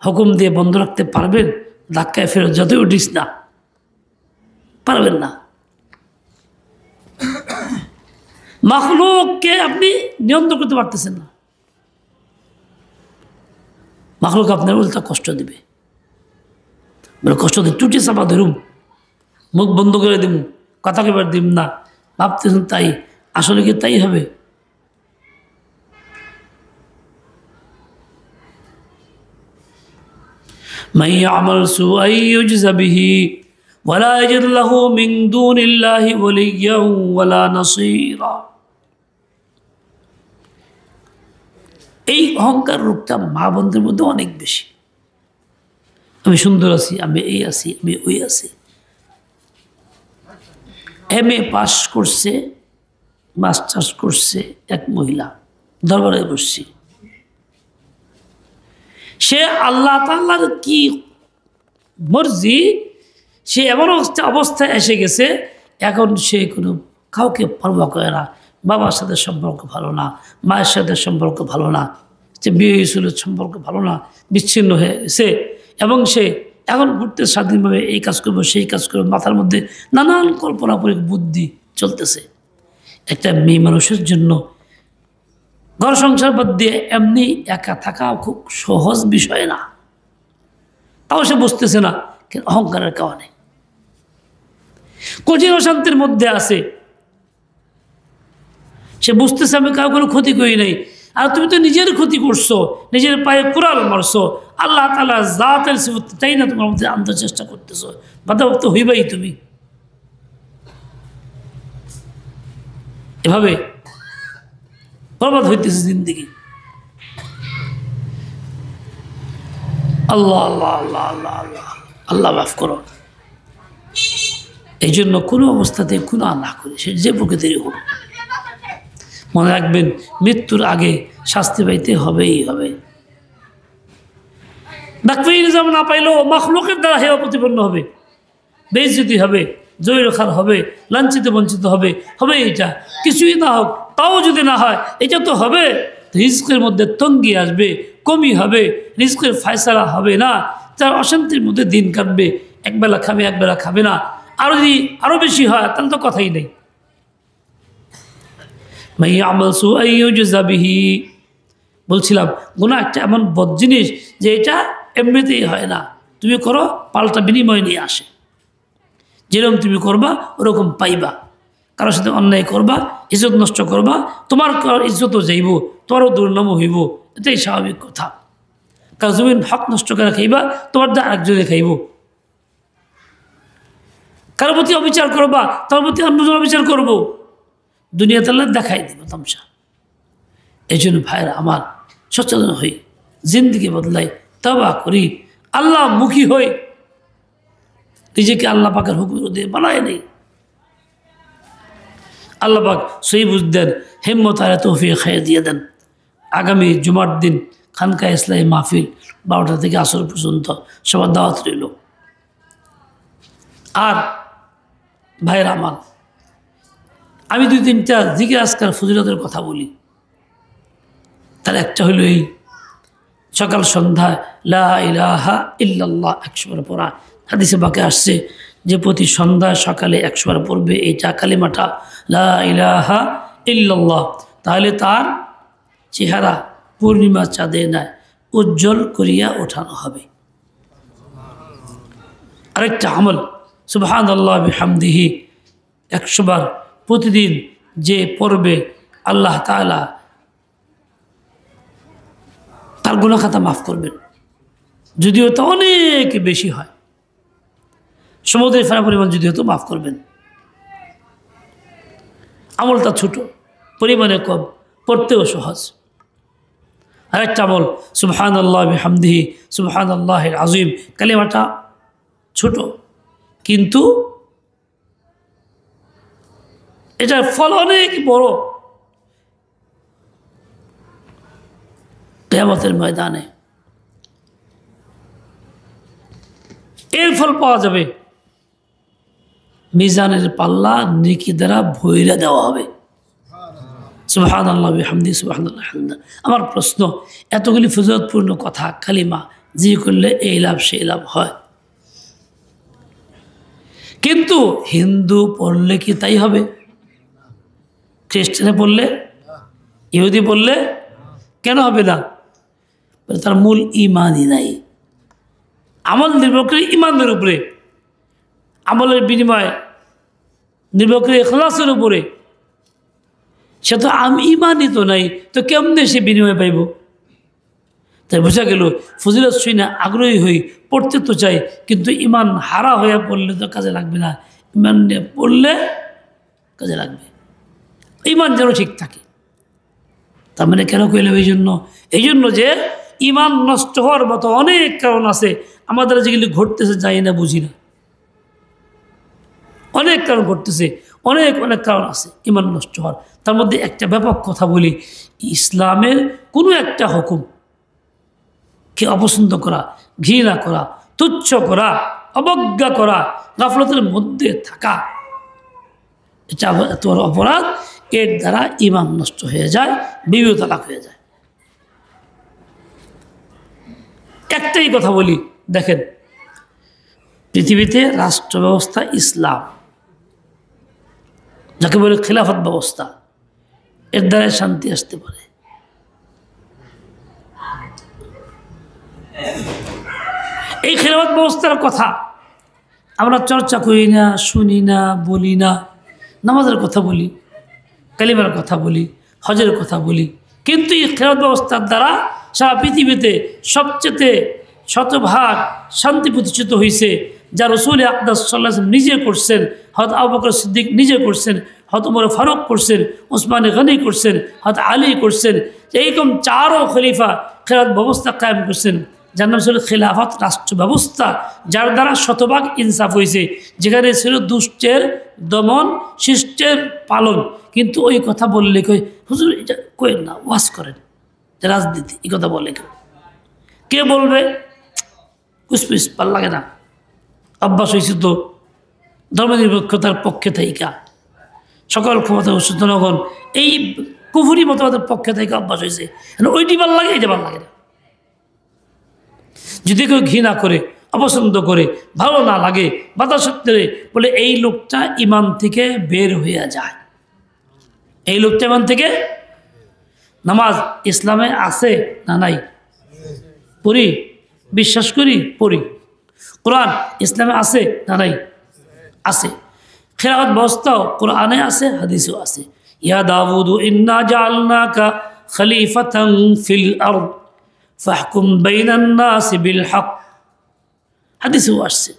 হুকুম দিয়ে বন্ধ রাখতে পারবেন? ধাক্কায় ফেরত যতই উঠিস না, পারবেন না। মাখলুককে আপনি নিয়ন্ত্রণ করতে পারতেছেন না, মাখলুক আপনার উল্টা কষ্ট দিবে, বলে কষ্ট দিয়ে টুটি চাপা ধরুম, মুখ বন্ধ করে দিব, কথা কেবার দিব না, ভাবতেছেন তাই, আসলে কি তাই হবে? মান ইয়ামাল সুআন ইউজজা বিহি ওয়ালা ইয়াজিদ লাহু মিন দুনিল্লাহি ওয়ালিয়্যান ওয়ালা নাসীরা। এই অহংকার রূপটা মা বোনদের মধ্যে অনেক বেশি। আমি সুন্দর আছি, আমি এই আছি, আমি ওই আছি। MA পাস করছে, মাস্টার্স করছে এক মহিলা, দরবারে বসছি, সে আল্লাহ তাআলার কি মর্জি, সে এমন অবস্থায় এসে গেছে, এখন সে কোনো কাউকে পরোয়া করে না। বাবার সাথে সম্পর্ক ভালো না, মায়ের সাথে সম্পর্ক ভালো না, যে বিয়ে হয়েছিল সম্পর্ক ভালো না, বিচ্ছিন্ন হয়েছে, এবং সে এখন ঘুরতে স্বাধীনভাবে এই কাজ করবো সেই কাজ করবো, মাথার মধ্যে নানান কল্পনা করে বুদ্ধি চলতেছে। একটা মেয়ে মানুষের জন্য ঘর সংসার বাদ দিয়ে এমনি একা থাকা খুব সহজ বিষয় না, তাও সে বুঝতেছে না, অহংকারের কারণে কঠিন অশান্তির মধ্যে আছে। সে বুঝতেছে আমি কাউ কোনো ক্ষতি করি নাই, আর তুমি তো নিজের ক্ষতি করছো, নিজের পায়ে কুড়াল মারছো, আল্লাহ তাআলা জাতের সিফত তাই না তোমার মধ্যে আনতে চেষ্টা করতেছো, বাধাপ্রাপ্ত হইবাই তুমি। এভাবে বরবাদ হইতেছে জিন্দেগি। আল্লাহ আল্লাহ আল্লাহ আল্লাহ আল্লাহ আল্লাহ মাফ করো। এই জন্য কোনো অবস্থাতে গুনাহ না করে, সে যে প্রকৃতিরই হোক, মনে রাখবেন মৃত্যুর আগে শাস্তি পাইতে হবেই হবে। ডাক্তারি নিজাম না পাইলেও মাখলুকের দ্বারা হেয় প্রতিপন্ন হবে, বেইজ্জতি হবে, জয়রখার হবে, লাঞ্ছিত বঞ্চিত হবে, হবে এটা। কিছুই না হোক তাও যদি না হয় এটা তো হবে। রিস্কের মধ্যে তঙ্গি আসবে, কমি হবে, রিস্কের ফায়সালা হবে না, তার অশান্তির মধ্যে দিন কাটবে, একবেলা খাবে একবেলা খাবে না। আর যদি আরও বেশি হয় তাহলে তো কথাই নেই। বলছিলাম গুনাহ একটা এমন বদ জিনিস যে এটা এমনিতেই হয় না, তুমি করো পাল্টা বিনিময় নিয়ে আসে। যেরকম তুমি করবা ওরকম পাইবা। কারোর সাথে অন্যায় করবা, ইজ্জত নষ্ট করবা, তোমার ইজ্জতও যাইব, তোমারও দুর্নাম হইব, এটাই স্বাভাবিক কথা। কারণ তুমি হক নষ্ট করে খাইবা, তোমার দ্বারা আরেকজনে খাইব। কারোর প্রতি অবিচার করবা, তার প্রতি অন্যজন অবিচার করবো, দুনিয়া তাহলে দেখাই দিব তামসা। এই জন্য ভাইরা আমার সচেতন হই, জিন্দিগি বদলাই, তওবা করি, আল্লাহ মুখী হই, নিজেকে আল্লাহ পাকের হুকুমের দিয়ে বানায় নেই। আল্লাহ পাক সহি বুঝ দেন, হিম্মত আর তৌফিক খাইয়ে দিয়ে দেন। আগামী জুমার দিন খানকা ইসলামী মাহফিল 12টা থেকে আসর পর্যন্ত সবার দাওয়াত রইল। আর ভাইরা আমার, আমি 2-3টা জিকির আজকার ফজিলতের কথা বলি। তার একটা হলো এই সকাল সন্ধ্যায় লা ইলাহা ইল্লাল্লাহ 100 বার পড়া। হাদিসে বাকে আসছে যে প্রতি সন্ধ্যায় সকালে 100 বার পড়বে এইটা কালিমাটা লা ইলাহা ইল্লাল্লাহ, তাহলে তার চেহারা পূর্ণিমা চাঁদে নাই উজ্জ্বল করিয়া ওঠানো হবে। আরেকটা আমল সুবহানাল্লাহ বিহামদিহি 100 বার প্রতিদিন যে পড়বে আল্লাহ তাআলা তার গুনাহ খাতা মাফ করবেন, যদিও তা অনেক বেশি হয়, সমুদ্রের ফেরা পরিমাণ যদি হতো মাফ করবেন। আমলটা ছোট, পরিমাণে কম, পড়তেও সহজ। আরেকটা আমল সুবহানাল্লাহ বিহামদিহি সুবহানাল্লাহিল আযীম, কালিমাটা ছোট কিন্তু এটার ফল অনেক বড়। কিয়ামতের ময়দানে এর ফল পাওয়া যাবে, মিজানের পাল্লা নেকি দ্বারা ভইরা দেওয়া হবে। সুবহানাল্লাহ বিহামদিহি সুবহানাল্লাহ। আমার প্রশ্ন, এতগুলি ফজিলতপূর্ণ কথা কালিমা জি করলে এই লাভ সেই লাভ হয়, কিন্তু হিন্দু পড়লে কি তাই হবে? খ্রিস্টানে পড়লে, ইহুদি পড়লে কেন হবে না? তার মূল ইমানই নাই। আমল নির্ভর করে ইমানের উপরে, আমলের বিনিময় নির্ভর করে ইখলাসের উপরে। সে তো ইমানই তো নাই, তো কেমনে সে বিনিময় পাইব? তাই বোঝা গেল ফজিলত শুনে আগ্রহী হই, পড়তে তো চাই, কিন্তু ইমান হারা হয়ে পড়লে তো কাজে লাগবে না। ইমান নিয়ে পড়লে কাজে লাগবে, ইমান যেন ঠিক থাকে। তার মানে কেন কইলাম? এই জন্য যে ইমান নষ্ট হওয়ার মতো অনেক কারণ আছে, আমাদের যেগুলি ঘটতেছে জানি না, বুঝি না। অনেক কারণ ঘটতেছে, অনেক কারণ আছে ইমান নষ্ট হওয়ার। তার মধ্যে একটা ব্যাপক কথা বলি, ইসলামের কোনো একটা হুকুম কে অপছন্দ করা, ঘৃণা করা, তুচ্ছ করা, অবজ্ঞা করা, গাফলতের মধ্যে থাকা, এটা এত বড় অপরাধ। এর দ্বারা ইমান নষ্ট হয়ে যায়, বিবি তালাক হয়ে যায়। একটাই কথা বলি, দেখেন পৃথিবীতে রাষ্ট্র ব্যবস্থা ইসলাম, যাকে বলে খিলাফত ব্যবস্থা, এর দ্বারা শান্তি আসতে পারে। এই খিলাফত ব্যবস্থার কথা আমরা চর্চা করি না, শুনি না, বলি না। নামাজের কথা বলি, কালিমার কথা বলি, হজের কথা বলি, কিন্তু এই খিলাফত ব্যবস্থার দ্বারা সারা পৃথিবীতে সবচেয়ে শতভাগ শান্তি প্রতিষ্ঠিত হয়েছে, যা রাসূল আকরাম সাল্লাল্লাহু আলাইহি ওয়াসাল্লাম নিজে করছেন, হযরত আবু বকর সিদ্দিক নিজে করছেন, হযরত ওমর ফারুক করছেন, ওসমান গনি করছেন, হযরত আলী করছেন। এইরকম 4 খলিফা খিলাফত ব্যবস্থা কায়েম করছেন। যার নাম ছিল খিলাফত, রাষ্ট্র ব্যবস্থা, যার দ্বারা শতভাগ ইনসাফ হয়েছে, যেখানে ছিল দুষ্টের দমন, শিষ্টের পালন। কিন্তু ওই কথা বললে কই হুজুর এটা কই না, ওয়াজ করেন, রাজনীতি এই কথা বললে কেউ কে বলবে? কুসপিস ভাল লাগে না, অভ্যাস হয়েছে তো ধর্মনিরপেক্ষতার পক্ষে থাইকা, সকল ক্ষমতা জনগণ এই কুফুরি মতবাদের পক্ষে থেকে অভ্যাস হয়েছে, ওইটি ভাল লাগে, এটা ভাল লাগে না। যদি কেউ ঘৃণা করে, অপছন্দ করে, ভালো না লাগে, বাধা সত্ত্বে বলে এই লোকটা ইমান থেকে বের হয়ে যায়। এই লোকটা ইমান থেকে, নামাজ ইসলামে আছে না নাই? পড়ি, বিশ্বাস করি, পড়ি। কোরআন ইসলামে আছে না নাই? আছে। খেলাফত ব্যবস্থাও কোরআনে আছে, হাদিসেও আছে। ইয়া দাউদু ইন্না জাআলনাকা খলিফাতান ফিল আরদ ফাহকুম বাইনান নাস বিল হক, হাদিসেও আসছে।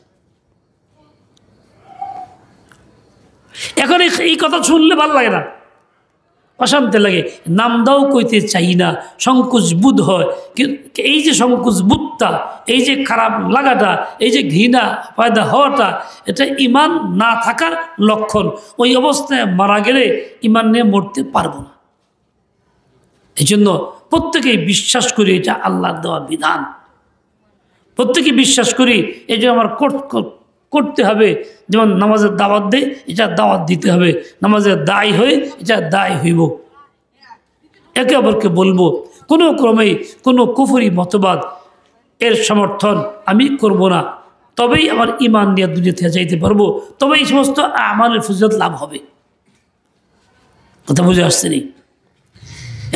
এখন এই কথা শুনলে ভালো লাগে না, অশান্তি লাগে, নাম দাও কইতে চাই না, সংকোচ বোধ হয়। এই যে সংকোচ বোধটা, এই যে খারাপ লাগাটা, এই যে ঘৃণা পয়দা হওয়াটা, এটা ইমান না থাকার লক্ষণ। ওই অবস্থায় মারা গেলে ইমান নিয়ে মরতে পারবো না। এই জন্য প্রত্যেকেই বিশ্বাস করি এটা আল্লাহর দেওয়া বিধান, প্রত্যেকে বিশ্বাস করি এই যে আমার করতে হবে। যেমন নামাজের দাওয়াত দেয়, এটা দাওয়াত দিতে হবে, নামাজের দায় হয়ে এটা দায় হইব, একে অপরকে বলবো। কোনো ক্রমেই কোনো কুফরি মতবাদ এর সমর্থন আমি করব না, তবেই আমার ইমান নিয়ে দুনিয়া থেকে যাইতে পারবো, তবেই এই সমস্ত আমাদের ফজিলত লাভ হবে। কথা বুঝে আসছে নি?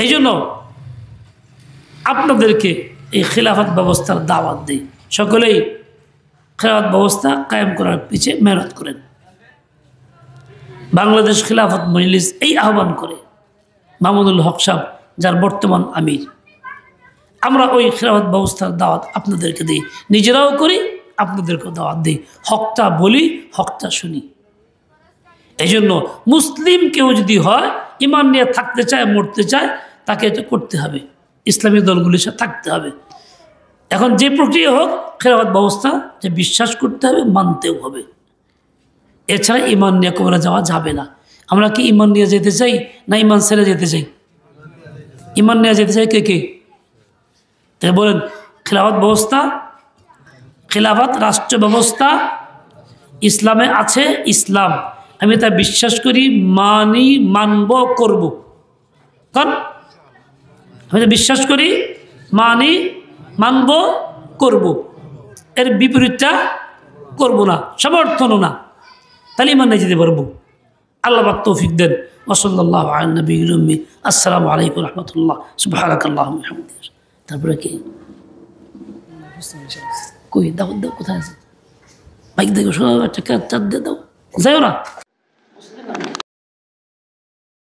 এই জন্য আপনাদেরকে এই খিলাফত ব্যবস্থার দাওয়াত দেই, সকলেই খিলাফত ব্যবস্থা কায়েম করার পিছিয়ে মেহনত করেন। বাংলাদেশ খিলাফত মজলিস এই আহ্বান করে মামুনুল হক সাহেব, যার বর্তমান আমির। আমরা ওই খিলাফত ব্যবস্থার দাওয়াত আপনাদেরকে দিই, নিজেরাও করি, আপনাদেরকেও দাওয়াত দিই। হকটা বলি, হকটা শুনি। এই জন্য মুসলিম কেউ যদি হয়, ইমান নিয়ে থাকতে চায়, মরতে চায়, তাকে এটা করতে হবে, ইসলামী দলগুলির সাথে থাকতে হবে। এখন যে প্রক্রিয়া হোক, খিলাফত ব্যবস্থা যে বিশ্বাস করতে হবে, মানতেও হবে। এছাড়া ইমান নিয়ে কবরে যাওয়া যাবে না। আমরা কি ইমান নিয়ে যেতে চাই না ইমান ছেড়ে যেতে চাই? ইমান নিয়ে যেতে চাই কে কে? তাই বলেন, খিলাফত ব্যবস্থা, খিলাফত রাষ্ট্র ব্যবস্থা ইসলামে আছে, ইসলাম আমি তা বিশ্বাস করি, মানি, মানব, করব। কারণ আমি বিশ্বাস করি, মানি, মানব, করব, এর বিপরীতটা করব না, সমর্থনও না, তাহলে ইমান নিয়ে যেতে পারবো। আল্লাহ পাক তৌফিক দেন। ওয়াসাল্লাল্লাহু আলা নবিয়িল উম্মি। আসসালামু আলাইকুম রাহমাতুল্লাহ। সুবহানাকাল্লাহুম্মা ওয়া বিহামদিক। তারপরে কি কই দাও, কোথায় আছে? বাইক দেখো, সব একটা চার দিয়ে দাও, যাও না।